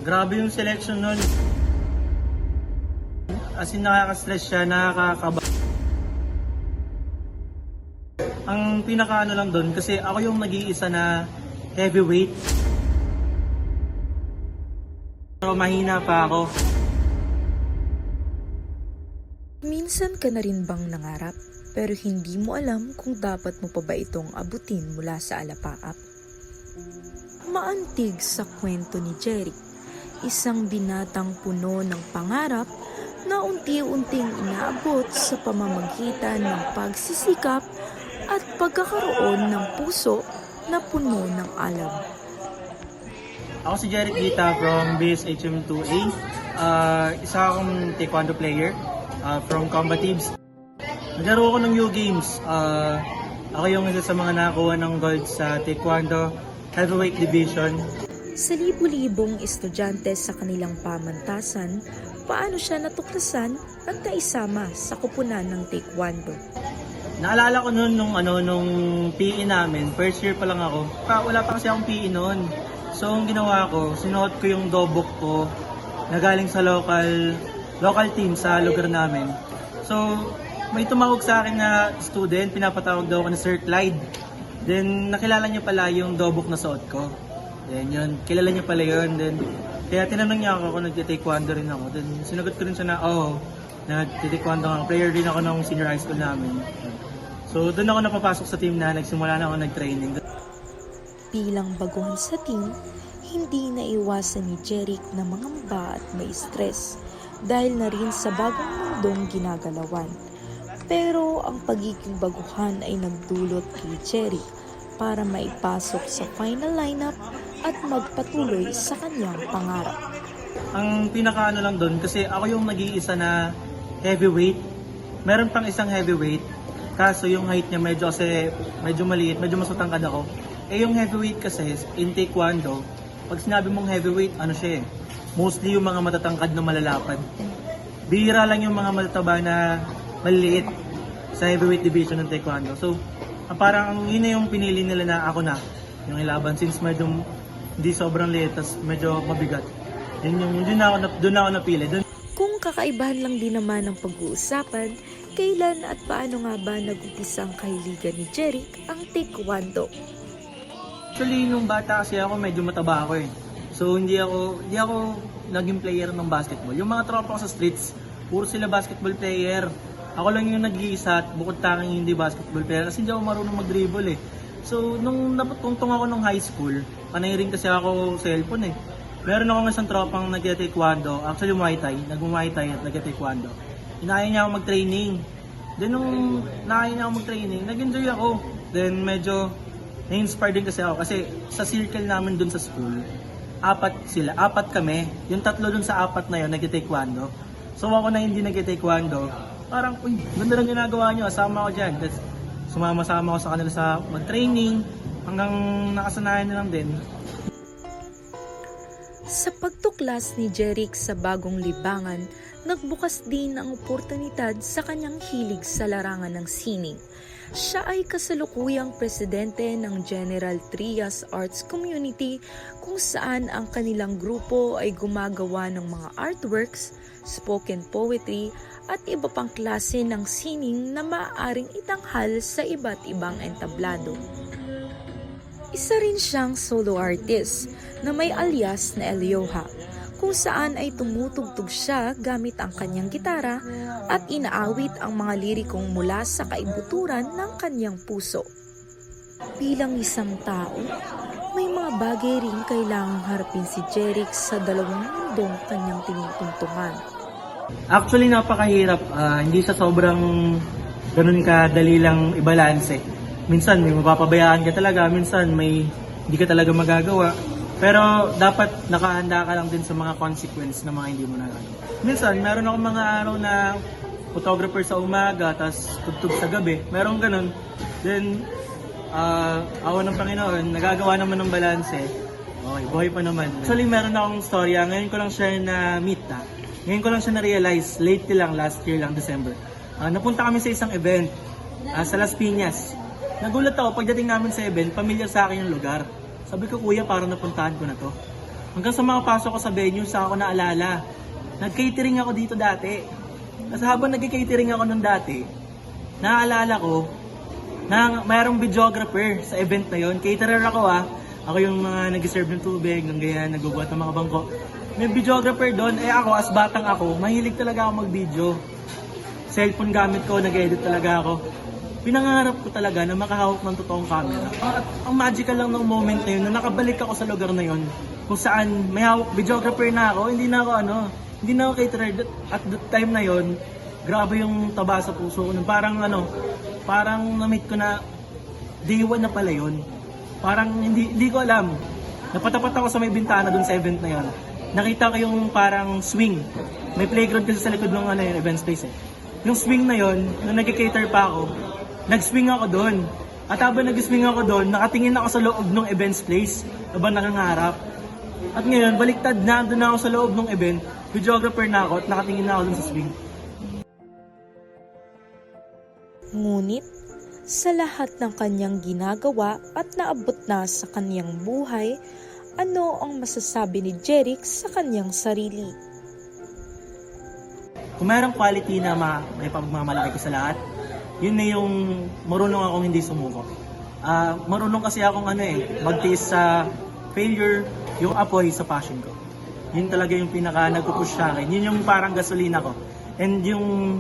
Grabe yung selection nun. As in nakaka-stress siya, nakakaba. Ang pinakaano lang doon kasi ako yung nag-iisa na heavyweight. Pero mahina pa ako. Minsan ka na rin bang nangarap pero hindi mo alam kung dapat mo pa ba itong abutin mula sa alapaap? Maantig sa kwento ni Jeric, isang binatang puno ng pangarap na unti-unting inaabot sa pamamagitan ng pagsisikap at pagkakaroon ng puso na puno ng alam. Ako si Jeric Gita from BSHM2A. Isa akong taekwondo player from Combatives. Naglaro ako ng New Games. Ako yung isa sa mga nakakuha ng gold sa taekwondo heavyweight division. Sa libu-libong estudyante sa kanilang pamantasan, paano siya natuklasan at naisama sa kupunan ng taekwondo? Naalala ko noon nung PE namin, first year pa lang ako. Wala pa kasi akong PE noon. So ang ginawa ko, sinuot ko yung dobok ko na galing sa local team sa lugar namin. So may tumawag sa akin na student, pinapatawag daw ako na Sir Clyde. Then nakilala niya pala yung dobok na suot ko. Then yun, kilala niya pala yun. Then kaya tinanong niya ako kung nagte-taekwondo rin ako. Then sinagot ko rin siya na nagte-taekwondo ako. Player din ako ng senior high school namin. So doon ako napapasok sa team na nagsimula na ako nag-training. Bilang baguhan sa team, hindi naiwasan ni Jeric na mangamba at may stress dahil na rin sa bagong mundong ginagalawan. Pero ang pagiging baguhan ay nagdulot kay Jeric para maipasok sa final lineup at magpatuloy sa kanyang pangarap. Ang pinakaano lang doon kasi ako yung nag-iisa na heavyweight. Meron pang isang heavyweight. Kaso yung height niya medyo maliit, medyo mas matangkad ako. Eh yung heavyweight kasi in taekwondo, pag sinabi mong heavyweight, ano siya mostly yung mga matatangkad na malalapad. Bihira lang yung mga matataba na maliliit sa heavyweight division ng taekwondo. So parang yun na yung pinili nila na ako na yung ilaban since medyo hindi sobrang liit, tas medyo mabigat. Doon na ako napili. Kung kakaibahan lang din naman ang pag-uusapan, kailan at paano nga ba nag-umpisa ang kahiligan ni Jeric ang taekwondo? Actually, nung bata kasi ako, medyo mataba ako . So, hindi ako naging player ng basketball. Yung mga tropa ko sa streets, puro sila basketball player. Ako lang yung nag-iisa at bukod tanging hindi basketball player kasi hindi ako marunong mag-dribble . So, nung napatungtong ako nung high school, panay rin kasi ako sa cellphone . Meron akong isang tropang nag-taekwondo, actually Muay Thai, nag-Muay Thai at nag-taekwondo. Inaya niya ako mag-training. Then nung nakaya niya ako mag-training, nag-enjoy ako. Then medyo na-inspire din kasi ako kasi sa circle namin dun sa school, apat kami. Yung tatlo dun sa apat na yun, nag-taekwondo. So ako na hindi nag-taekwondo, parang, uy, ganda lang ginagawa niyo, asama ako dyan. That's, sumama-sama ako sa kanila sa mag-training, hanggang nakasanayan na lang din. Sa pagtuklas ni Jeric sa bagong libangan, nagbukas din ang oportunidad sa kanyang hilig sa larangan ng sining. Siya ay kasalukuyang presidente ng General Trias Arts Community kung saan ang kanilang grupo ay gumagawa ng mga artworks, spoken poetry at iba pang klase ng sining na maaaring itanghal sa iba't ibang entablado. Isa rin siyang solo artist na may alias na Elioha, kung saan ay tumutugtog siya gamit ang kanyang gitara at inaawit ang mga lirikong mula sa kaibuturan ng kanyang puso. Bilang isang tao, may mga bagay rin kailangang harapin si Jeric sa dalawang mundong kanyang tinutungtungan. Actually, napakahirap. Hindi siya sobrang ganun kadali lang ibalanse. Minsan may mapapabayaan ka talaga, minsan may hindi ka talaga magagawa. Pero dapat nakahanda ka lang din sa mga consequence na mga hindi mo nagagawa. Minsan, meron akong mga araw na photographer sa umaga, tas tugtog sa gabi. Meron ganun. Then, awa ng Panginoon, nagagawa naman ng balanse. Okay, buhay pa naman. Actually, meron akong storya. Ngayon ko lang siya na-meet . Ngayon ko lang siya na-realize. Late lang, last year lang, December. Napunta kami sa isang event sa Las Piñas. Nagulat ako, pagdating namin sa event, pamilyar sa akin yung lugar. Sabi ko, kuya, parang napuntahan ko na to. Hanggang sa makapasok ko sa venue, sa ako naalala. Nag-catering ako dito dati. Kasi habang nag-catering ako nung dati, naaalala ko na mayroong videographer sa event na yon. Caterer ako Ako yung mga nag-serve ng tubig, ng ganyan, nagbubuhat ng mga bangko. May videographer doon, ako as batang ako, mahilig talaga ako mag-video. Cellphone gamit ko, nag-edit talaga ako. Pinangarap ko talaga na makahawak ng totoong camera. At ang magical lang ng moment na yun, na nakabalik ako sa lugar na yun, kung saan may hawak videographer na ako, hindi na ako caterer. At that time na yun, grabe yung taba sa puso ko. Parang na-meet ko na day one na pala yun. Parang hindi ko alam. Napatapat ako sa may bintana dun sa event na yun. Nakita ko yung parang swing. May playground kasi sa likod ng event space eh. Yung swing na yun, nung nag-cater pa ako, nag-swing ako doon. At habang nag-swing ako doon, nakatingin ako sa loob ng event place habang nakangarap. At ngayon, baliktad na, doon na ako sa loob ng event, videographer na ako at nakatingin na ako doon sa swing. Ngunit, sa lahat ng kanyang ginagawa at naabot na sa kanyang buhay, ano ang masasabi ni Jeric sa kanyang sarili? Kung mayroong quality na may pagmamalaki ko sa lahat, yun na yung marunong akong hindi sumuko. Marunong kasi akong magtiis sa failure, yung apoy sa passion ko. Yun talaga yung pinaka nagpupush sa akin. Yun yung parang gasolina ko. And yung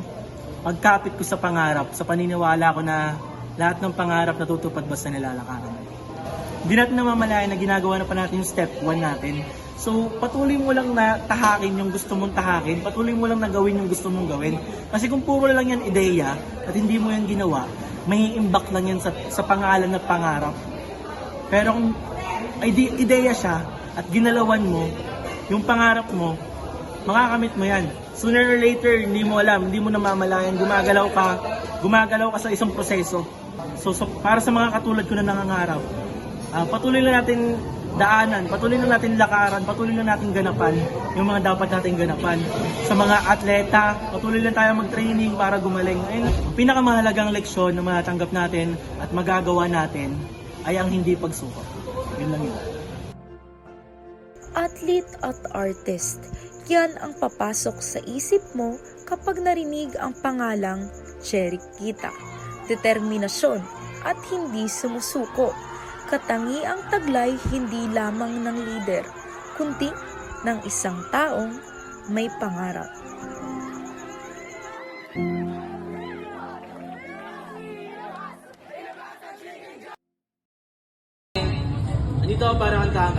pagkapit ko sa pangarap, sa paniniwala ko na lahat ng pangarap natutupad basta nilalakaran. Hindi natin namamalayan na ginagawa na pa natin yung step 1 natin. So, patuloy mo lang na tahakin yung gusto mong tahakin, patuloy mo lang na gawin yung gusto mong gawin. Kasi kung puro lang yan ideya at hindi mo yan ginawa, may imbak lang yan sa pangalan at pangarap. Pero kung ideya siya at ginalawan mo, yung pangarap mo, makakamit mo yan. Sooner or later, hindi mo alam, hindi mo namamalayan, gumagalaw ka sa isang proseso. So para sa mga katulad ko na nangangarap, patuloy lang natin daanan, patuloy lang natin lakaran, patuloy lang natin ganapan yung mga dapat nating ganapan. Sa mga atleta, patuloy lang tayo mag-training para gumaling. Ayun, ang pinakamahalagang leksyon na matatanggap natin at magagawa natin ay ang hindi pagsuko. Yun lang yun. Athlete at artist, yan ang papasok sa isip mo kapag narinig ang pangalang Jeric Kita. Determinasyon at hindi sumusuko. Katangiang taglay hindi lamang ng leader, kundi ng isang taong may pangarap. Andito ako para kantahan